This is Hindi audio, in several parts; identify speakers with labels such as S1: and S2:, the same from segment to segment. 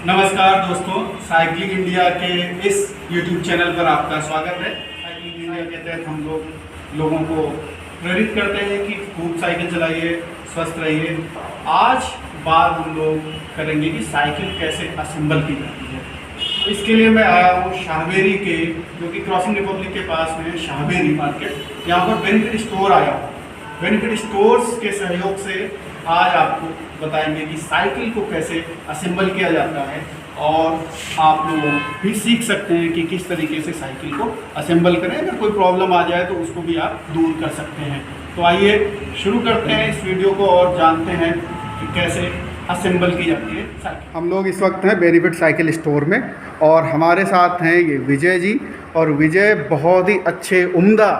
S1: नमस्कार दोस्तों, साइकिलिंग इंडिया के इस YouTube चैनल पर आपका स्वागत है। साइकिलिंग इंडिया के तहत हम लोगों को प्रेरित करते हैं कि खूब साइकिल चलाइए, स्वस्थ रहिए। आज बात हम लोग करेंगे कि साइकिल कैसे असेंबल की जाती है। तो इसके लिए मैं आया हूँ शाहबेरी के, जो कि क्रॉसिंग रिपब्लिक के पास में है, शाहबेरी मार्केट। यहाँ पर बेनिफिट स्टोर आया हूँ। बेनिफिट स्टोर्स के सहयोग से आज आपको बताएंगे कि साइकिल को कैसे असेंबल किया जाता है, और आप लोग भी सीख सकते हैं कि किस तरीके से साइकिल को असेंबल करें। अगर कोई प्रॉब्लम आ जाए तो उसको भी आप दूर कर सकते हैं। तो आइए शुरू करते हैं इस वीडियो को और जानते हैं कि कैसे असेंबल की जाती है साइकिल। हम लोग इस वक्त हैं बेनिफिट साइकिल स्टोर में, और हमारे साथ हैं ये विजय जी। और विजय बहुत ही अच्छे उम्दा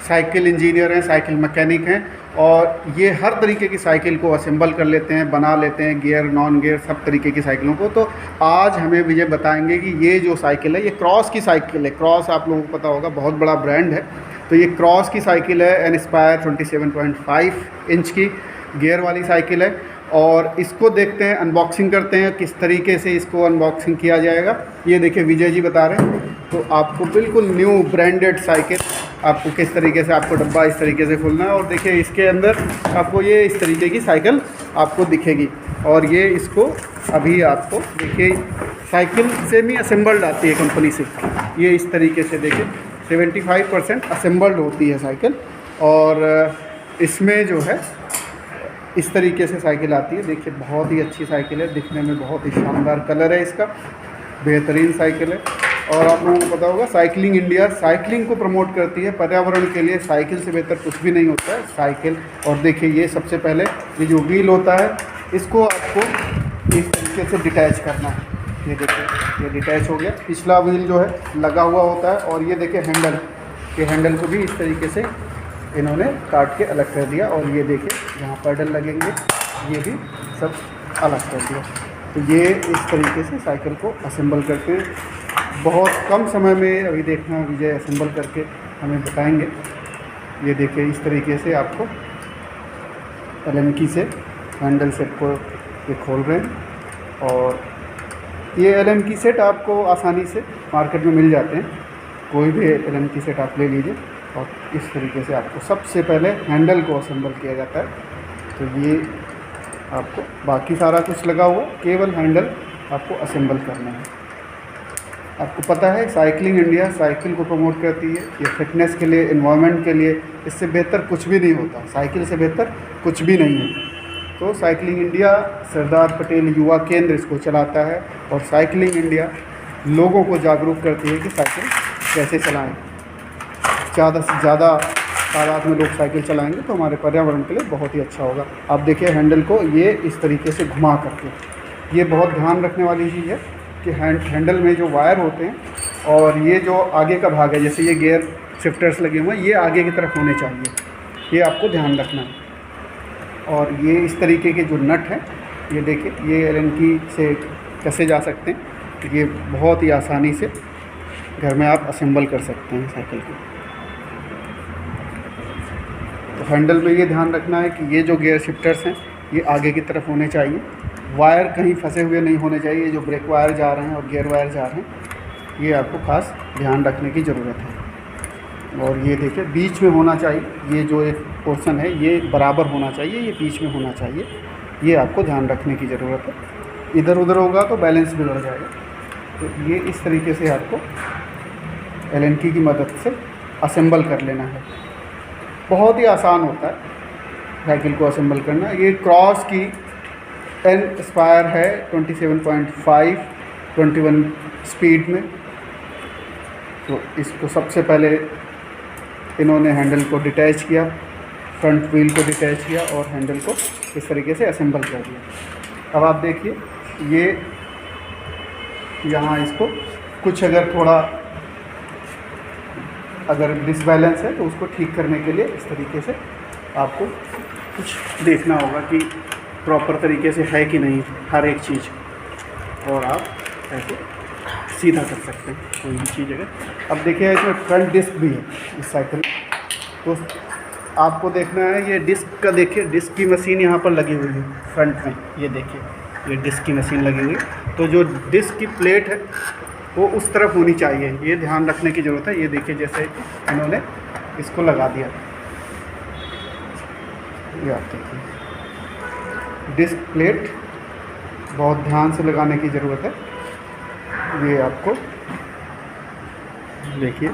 S1: साइकिल इंजीनियर हैं, साइकिल मैकेनिक हैं, और ये हर तरीके की साइकिल को असेंबल कर लेते हैं, बना लेते हैं, गियर नॉन गियर सब तरीके की साइकिलों को। तो आज हमें विजय बताएंगे कि ये जो साइकिल है ये क्रॉस की साइकिल है। क्रॉस आप लोगों को पता होगा, बहुत बड़ा ब्रांड है। तो ये क्रॉस की साइकिल है, इनस्पायर 27.5 इंच की गियर वाली साइकिल है। और इसको देखते हैं, अनबॉक्सिंग करते हैं किस तरीके से इसको अनबॉक्सिंग किया जाएगा। ये देखिए विजय जी बता रहे हैं। तो आपको बिल्कुल न्यू ब्रांडेड साइकिल, आपको किस तरीके से आपको डब्बा इस तरीके से खोलना है, और देखिए इसके अंदर आपको ये इस तरीके की साइकिल आपको दिखेगी। और ये इसको अभी आपको देखिए साइकिल सेमी असेंबल्ड आती है कंपनी से। ये इस तरीके से देखिए 75% असेंबल्ड होती है साइकिल। और इसमें जो है इस तरीके से साइकिल आती है। देखिए बहुत ही अच्छी साइकिल है, दिखने में बहुत ही शानदार कलर है इसका, बेहतरीन साइकिल है। और आप लोगों को पता होगा साइकिलिंग इंडिया साइकिलिंग को प्रमोट करती है, पर्यावरण के लिए साइकिल से बेहतर कुछ भी नहीं होता है साइकिल। और देखिए ये सबसे पहले ये जो व्हील होता है इसको आपको इस तरीके से डिटैच करना है। ये देखिए ये डिटैच हो गया। पिछला व्हील जो है लगा हुआ होता है, और ये देखिए हैंडल, ये हैंडल को भी इस तरीके से इन्होंने काट के अलग कर दिया। और ये देखिए जहाँ पैडल लगेंगे ये भी सब अलग कर दिया। तो ये इस तरीके से साइकिल को असेंबल करते हैं बहुत कम समय में। अभी देखना विजय असेंबल करके हमें बताएंगे। ये देखिए इस तरीके से आपको एलन की से हैंडल सेट को ये खोल रहे हैं। और ये एलन की सेट आपको आसानी से मार्केट में मिल जाते हैं, कोई भी एलन की सेट आप ले लीजिए। और इस तरीके से आपको सबसे पहले हैंडल को असेंबल किया जाता है। तो ये आपको बाकी सारा कुछ लगा हुआ, केवल हैंडल आपको असेंबल करना है। आपको पता है साइकिलिंग इंडिया साइकिल को प्रमोट करती है, ये फिटनेस के लिए, एनवायरनमेंट के लिए, इससे बेहतर कुछ भी नहीं होता, साइकिल से बेहतर कुछ भी नहीं है। तो साइकिलिंग इंडिया सरदार पटेल युवा केंद्र इसको चलाता है, और साइकिलिंग इंडिया लोगों को जागरूक करती है कि साइकिल कैसे चलाएं। ज़्यादा से ज़्यादा तादाद में लोग साइकिल चलाएंगे तो हमारे पर्यावरण के लिए बहुत ही अच्छा होगा। आप देखिए हैंडल को ये इस तरीके से घुमा करके, ये बहुत ध्यान रखने वाली चीज़ है कि हैंडल में जो वायर होते हैं और ये जो आगे का भाग है, जैसे ये गियर शिफ्टर्स लगे हुए हैं, ये आगे की तरफ होने चाहिए, ये आपको ध्यान रखना है। और ये इस तरीके के जो नट हैं, ये देखिए ये एलन की से कसे जा सकते हैं। ये बहुत ही आसानी से घर में आप असेंबल कर सकते हैं साइकिल को। तो हैंडल में ये ध्यान रखना है कि ये जो गियर शिफ्टर्स हैं ये आगे की तरफ होने चाहिए, वायर कहीं फंसे हुए नहीं होने चाहिए। ये जो ब्रेक वायर जा रहे हैं और गियर वायर जा रहे हैं, ये आपको खास ध्यान रखने की ज़रूरत है। और ये देखिए बीच में होना चाहिए, ये जो एक पोर्शन है ये बराबर होना चाहिए, ये बीच में होना चाहिए, ये आपको ध्यान रखने की ज़रूरत है। इधर उधर होगा तो बैलेंस बिगड़ जाएगा। तो ये इस तरीके से आपको एलन की मदद से असेंबल कर लेना है। बहुत ही आसान होता है साइकिल को असेंबल करना। ये क्रॉस की इनस्पायर है 27.5 21 स्पीड में। तो इसको सबसे पहले इन्होंने हैंडल को डिटैच किया, फ्रंट व्हील को डिटैच किया और हैंडल को इस तरीके से असेंबल कर दिया। अब आप देखिए ये यहाँ इसको कुछ अगर डिसबैलेंस है तो उसको ठीक करने के लिए इस तरीके से आपको कुछ देखना होगा कि प्रॉपर तरीके से है कि नहीं हर एक चीज़, और आप ऐसे सीधा कर सकते हैं कोई भी चीज़ अगर। अब देखिए इसमें फ्रंट डिस्क भी है इस साइकिल, तो आपको देखना है ये डिस्क का। देखिए डिस्क की मशीन यहाँ पर लगी हुई है फ्रंट में, ये देखिए ये डिस्क की मशीन लगी हुई, तो जो डिस्क की प्लेट है वो उस तरफ होनी चाहिए, ये ध्यान रखने की ज़रूरत है। ये देखिए जैसे इन्होंने इसको लगा दिया, ये आप देखिए डिस्क प्लेट बहुत ध्यान से लगाने की ज़रूरत है। ये आपको देखिए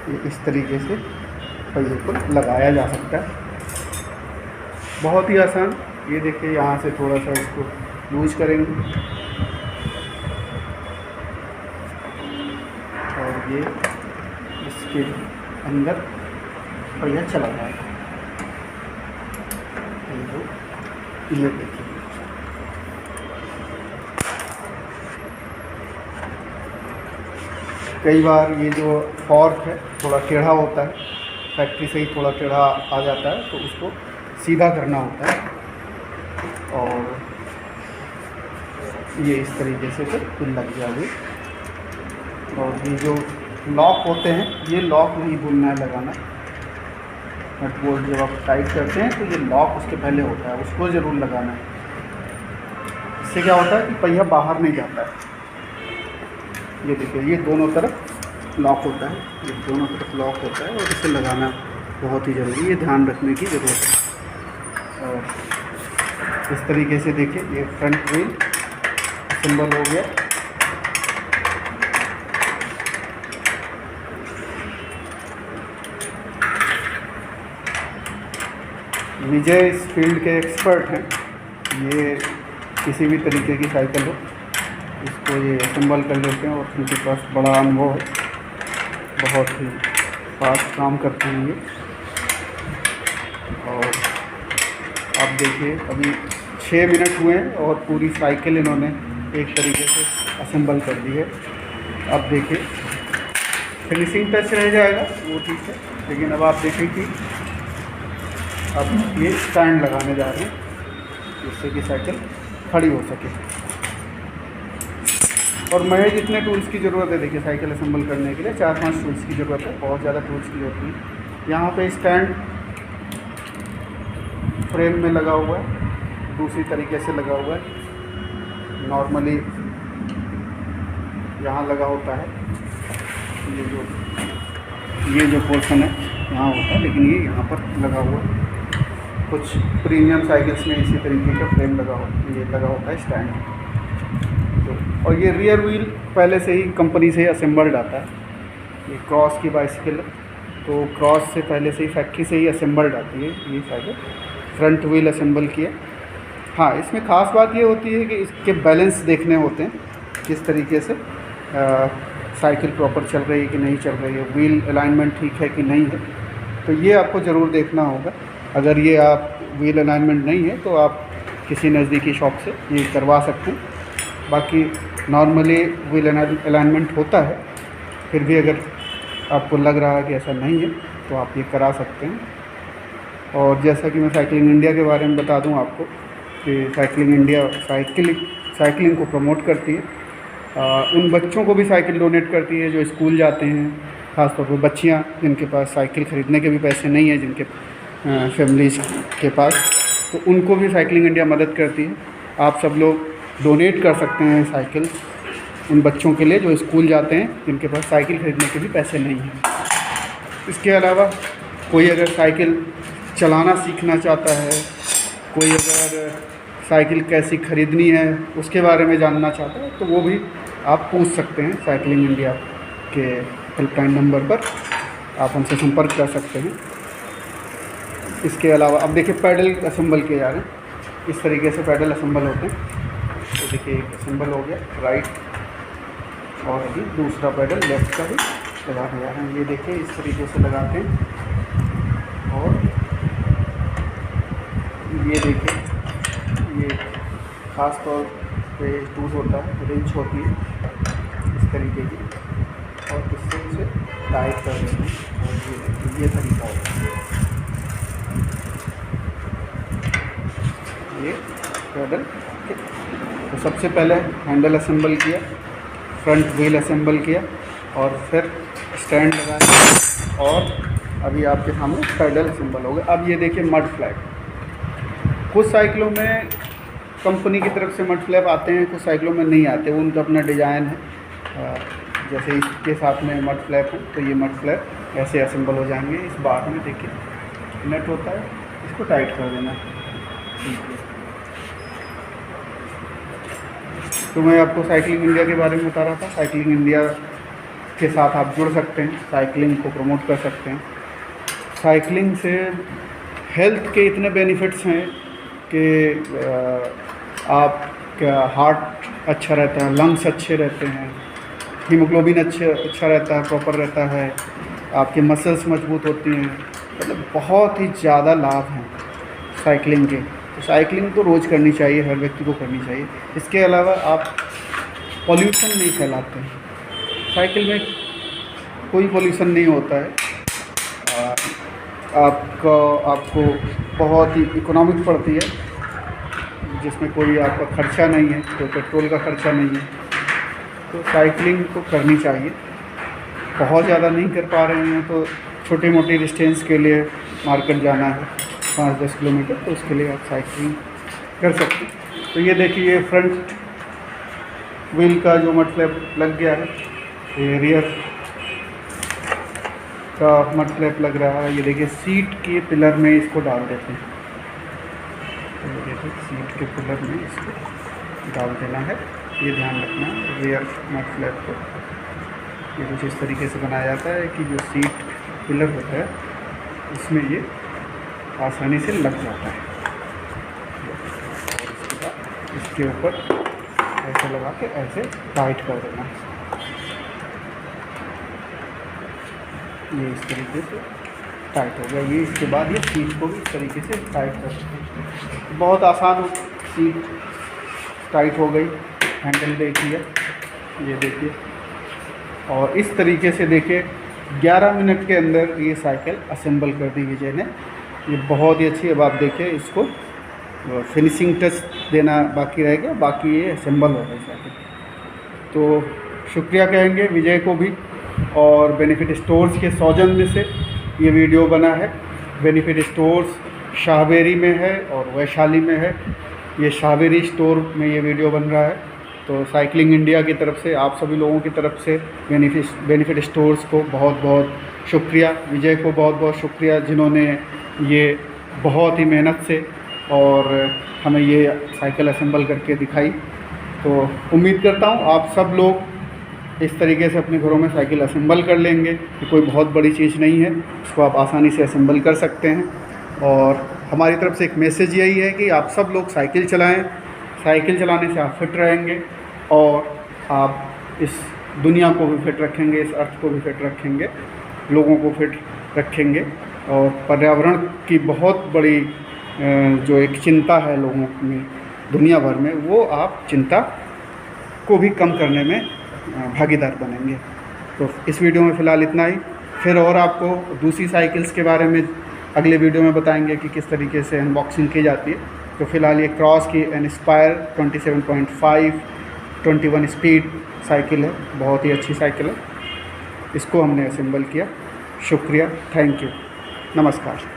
S1: ये इस तरीके से पहिए को लगाया जा सकता है, बहुत ही आसान। ये देखिए यहाँ से थोड़ा सा इसको लूज करेंगे और ये इसके अंदर पहिया चला जाएगा। ये देखिए कई बार ये जो फॉर्क है थोड़ा टेढ़ा होता है, फैक्ट्री से ही थोड़ा टेढ़ा आ जाता है, तो उसको सीधा करना होता है। और ये इस तरीके से फिर लग जाएगी। और ये जो लॉक होते हैं, ये लॉक नहीं भूलना है लगाना। नट बोल्ट जब आप टाइट करते हैं तो ये लॉक उसके पहले होता है, उसको ज़रूर लगाना है। इससे क्या होता है कि पहिया बाहर नहीं जाता है। ये देखिए ये दोनों तरफ लॉक होता है, ये दोनों तरफ लॉक होता है और इसे लगाना बहुत ही ज़रूरी है, ये ध्यान रखने की ज़रूरत है। और इस तरीके से देखिए ये फ्रंट व्हील सिंबल हो गया। विजय इस फील्ड के एक्सपर्ट हैं, ये किसी भी तरीके की साइकिल हो इसको ये असेंबल कर लेते हैं और उनके पास बड़ा अनुभव है, बहुत ही फास्ट काम करते हैं ये। और आप देखिए अभी 6 मिनट हुए हैं और पूरी साइकिल इन्होंने एक तरीके से असेंबल कर दी है। अब देखिए फिनिशिंग टच रह जाएगा वो ठीक है, लेकिन अब आप देखें कि अब ये स्टैंड लगाने जा रहे हैं जिससे कि साइकिल खड़ी हो सके। और महज इतने टूल्स की ज़रूरत है, देखिए साइकिल असेंबल करने के लिए 4-5 टूल्स की ज़रूरत है, बहुत ज़्यादा टूल्स की ज़रूरत नहीं। यहाँ पे स्टैंड फ्रेम में लगा हुआ है, दूसरी तरीके से लगा हुआ है। नॉर्मली यहाँ लगा होता है, ये जो पोर्शन है यहाँ होता है, लेकिन ये यहाँ पर लगा हुआ है। कुछ प्रीमियम साइकिल्स में इसी तरीके का फ्रेम लगा हो, ये लगा होता है स्टैंड। और ये रियर व्हील पहले से ही कंपनी से असेंबल्ड आता है। ये क्रॉस की बाइसिकल है, तो क्रॉस से पहले से ही फैक्ट्री से ही असेंबल्ड आती है ये साइकिल। फ्रंट व्हील असेंबल किया। हाँ, इसमें ख़ास बात ये होती है कि इसके बैलेंस देखने होते हैं, किस तरीके से साइकिल प्रॉपर चल रही है कि नहीं चल रही है, व्हील अलाइनमेंट ठीक है कि नहीं है, तो ये आपको ज़रूर देखना होगा। अगर ये आप व्हील अलाइनमेंट नहीं है तो आप किसी नज़दीकी शॉप से ये करवा सकते हैं। बाकी नॉर्मली व्हील अलाइनमेंट होता है, फिर भी अगर आपको लग रहा है कि ऐसा नहीं है तो आप ये करा सकते हैं। और जैसा कि मैं साइकिलिंग इंडिया के बारे में बता दूं आपको कि साइकिलिंग इंडिया साइकिलिंग को प्रमोट करती है। उन बच्चों को भी साइकिल डोनेट करती है जो स्कूल जाते हैं, ख़ासतौर पर बच्चियाँ जिनके पास साइकिल ख़रीदने के भी पैसे नहीं हैं, जिनके फैमिलीज़ के पास, तो उनको भी साइकिलिंग इंडिया मदद करती है। आप सब लोग डोनेट कर सकते हैं साइकिल उन बच्चों के लिए जो स्कूल जाते हैं, जिनके पास साइकिल ख़रीदने के भी पैसे नहीं हैं। इसके अलावा कोई अगर साइकिल चलाना सीखना चाहता है, कोई अगर साइकिल कैसी ख़रीदनी है उसके बारे में जानना चाहता है, तो वो भी आप पूछ सकते हैं। साइकिलिंग इंडिया के हेल्पलाइन नंबर पर आप उनसे संपर्क कर सकते हैं। इसके अलावा अब देखिए पैडल असेंबल किए जा रहे हैं, इस तरीके से पैडल असेंबल होते हैं। तो देखिए एक असेंबल हो गया राइट, और अभी दूसरा पैडल लेफ्ट का भी लगा दिया है। ये देखिए इस तरीके से लगाते हैं। और ये देखिए ये ख़ास तौर पे टूल होता है, रिंच होती है इस तरीके की, और इससे इसे टाइट कर देते हैं। और ये देखिए ये तरीका होता है, ये पैडल। तो सबसे पहले हैंडल असेंबल किया, फ्रंट व्हील असेंबल किया, और फिर स्टैंड लगाया, और अभी आपके सामने पैडल असेंबल हो गया। अब ये देखिए मड फ्लैग। कुछ साइकिलों में कंपनी की तरफ से मड फ्लैप आते हैं, कुछ साइकिलों में नहीं आते, वो उनका अपना डिज़ाइन है। जैसे इसके साथ में मड फ्लैप है, तो ये मड फ्लैप ऐसे असेंबल हो जाएंगे। इस बार में देखिए नट होता है, इसको टाइट कर देना। तो मैं आपको साइकिलिंग इंडिया के बारे में बता रहा था। साइकिलिंग इंडिया के साथ आप जुड़ सकते हैं, साइकिलिंग को प्रमोट कर सकते हैं। साइकिलिंग से हेल्थ के इतने बेनिफिट्स हैं कि आपका हार्ट अच्छा रहता है, लंग्स अच्छे रहते हैं, हीमोग्लोबिन अच्छा रहता है, प्रॉपर रहता है, आपके मसल्स मजबूत होती हैं, मतलब बहुत ही ज़्यादा लाभ हैं साइकिलिंग के। तो साइकिलिंग तो रोज़ करनी चाहिए, हर व्यक्ति को करनी चाहिए। इसके अलावा आप पॉल्यूशन नहीं फैलाते हैं, साइकिल में कोई पॉल्यूशन नहीं होता है। आपको बहुत ही इकोनॉमिक पड़ती है, जिसमें कोई आपका खर्चा नहीं है, कोई पेट्रोल का खर्चा नहीं है। तो साइकिलिंग तो करनी चाहिए। बहुत ज़्यादा नहीं कर पा रहे हैं तो छोटी मोटी डिस्टेंस के लिए मार्केट जाना है 5-10 किलोमीटर, तो उसके लिए आप साइकिलिंग कर सकते हैं। तो ये देखिए फ्रंट व्हील का जो मड फ्लैप लग गया है, ये रियर का मड फ्लैप लग रहा है। ये देखिए सीट के पिलर में इसको डाल देते हैं, तो ये देखिए सीट के पिलर में इसको डाल देना है, ये ध्यान रखना है। रियर मड फ्लैप को ये कुछ इस तरीके से बनाया जाता है कि जो सीट पिलर होता है उसमें ये आसानी से लग जाता है। इसके बाद इसके ऊपर ऐसे लगा के ऐसे टाइट कर देना है, ये इस तरीके से टाइट हो गया। ये इसके बाद ये सीट को भी इस तरीके से टाइट कर सकते हैं। बहुत आसान हो, सीट टाइट हो गई, हैंडल देखिए, ये देखिए। और इस तरीके से देखिए 11 मिनट के अंदर ये साइकिल असेंबल कर दी विजय ने। ये बहुत ही अच्छी। अब आप देखिए इसको फिनिशिंग टच देना बाकी रहेगा, बाकी ये असेंबल हो गई साइकिल। तो शुक्रिया कहेंगे विजय को भी, और बेनिफिट स्टोर्स के सौजन्य से ये वीडियो बना है। बेनिफिट स्टोर्स शाहबेरी में है और वैशाली में है। ये शाहबेरी स्टोर में ये वीडियो बन रहा है। तो साइकिलिंग इंडिया की तरफ से, आप सभी लोगों की तरफ से बेनिफिट स्टोर्स को बहुत बहुत शुक्रिया। विजय को बहुत बहुत शुक्रिया, जिन्होंने ये बहुत ही मेहनत से और हमें ये साइकिल असेंबल करके दिखाई। तो उम्मीद करता हूँ आप सब लोग इस तरीके से अपने घरों में साइकिल असेंबल कर लेंगे, कि कोई बहुत बड़ी चीज़ नहीं है, इसको आप आसानी से असेंबल कर सकते हैं। और हमारी तरफ से एक मैसेज यही है कि आप सब लोग साइकिल चलाएं। साइकिल चलाने से आप फिट रहेंगे और आप इस दुनिया को भी फिट रखेंगे, इस अर्थ को भी फिट रखेंगे, लोगों को फिट रखेंगे। और पर्यावरण की बहुत बड़ी जो एक चिंता है लोगों में दुनिया भर में, वो आप चिंता को भी कम करने में भागीदार बनेंगे। तो इस वीडियो में फ़िलहाल इतना ही। फिर और आपको दूसरी साइकिल्स के बारे में अगले वीडियो में बताएंगे कि किस तरीके से अनबॉक्सिंग की जाती है। तो फ़िलहाल ये क्रॉस की इंस्पायर 27.5 21 स्पीड साइकिल है, बहुत ही अच्छी साइकिल है। इसको हमने असेंबल किया। शुक्रिया, थैंक यू, नमस्कार।